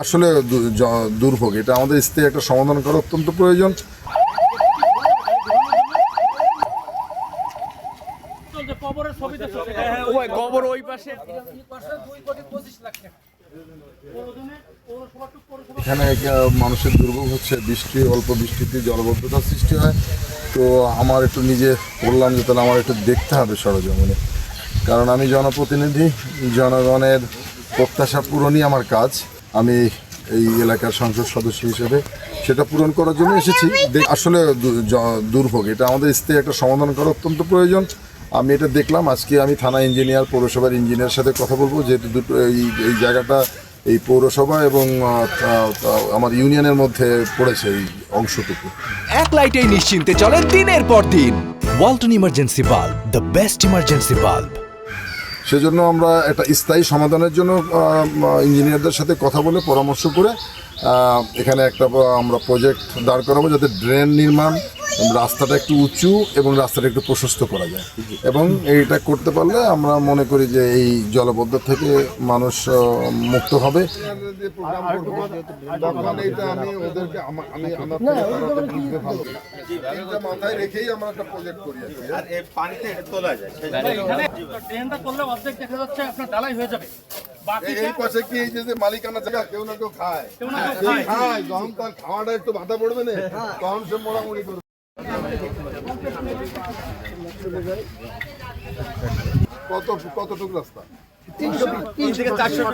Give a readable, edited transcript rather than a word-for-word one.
আসলে দুর্ভোগ এটা আমাদের স্থায়ী একটা সমাধান করা অত্যন্ত প্রয়োজন। এখানে মানুষের দুর্ভোগ হচ্ছে বৃষ্টি, অল্প বৃষ্টিতে জলবদ্ধতার সৃষ্টি হয়। তো আমার একটু নিজে বললাম যে তাহলে আমার একটু দেখতে হবে সরজমিনে, কারণ আমি জনপ্রতিনিধি, জনগণের প্রত্যাশা পূরণই আমার কাজ। আমি এই এলাকার সংসদ সদস্য হিসেবে সেটা পূরণ করার জন্য এসেছি। আসলে দুর্ভোগ এটা আমাদের স্থায়ী একটা সমাধান করা অত্যন্ত প্রয়োজন। আমি এটা দেখলাম আজকে। আমি থানা ইঞ্জিনিয়ার, পৌরসভার ইঞ্জিনিয়ারের সাথে কথা বলবো, যেহেতু দুটো এই জায়গাটা এই পৌরসভা এবং আমার ইউনিয়নের মধ্যে পড়েছে এই অংশটুকু। এক লাইটেই নিশ্চিন্তে চলে দিনের পর দিন। Walton emergency bulb, the best emergency bulb. সেজন্য আমরা একটা স্থায়ী সমাধানের জন্য ইঞ্জিনিয়ারদের সাথে কথা বলে পরামর্শ করে এখানে একটা আমরা প্রজেক্ট দাঁড় করাবো, যাতে ড্রেন নির্মাণ, রাস্তাটা একটু উঁচু এবং রাস্তাটা একটু প্রশস্ত করা যায়। এবং এইটা করতে পারলে আমরা মনে করি যে এই জলবদ্ধ থেকে মানুষ মুক্ত হবে। মাথায় রেখেই আমরা একটা প্রজেক্ট করি আর এই পানিতে তোলা যায়। ট্রেনটা করলে অর্ধেক দেখা যাচ্ছে আপনার ঢালাই হয়ে যাবে। এই পাশে কি এই যে মালিকানা জায়গা কেউ না কেউ খায়, যখন তার খাওয়াটা একটু বাধা পড়বে না তখন সে মোড়ামুড়ি করবে। কতটুকু রাস্তা? 300 থেকে 400।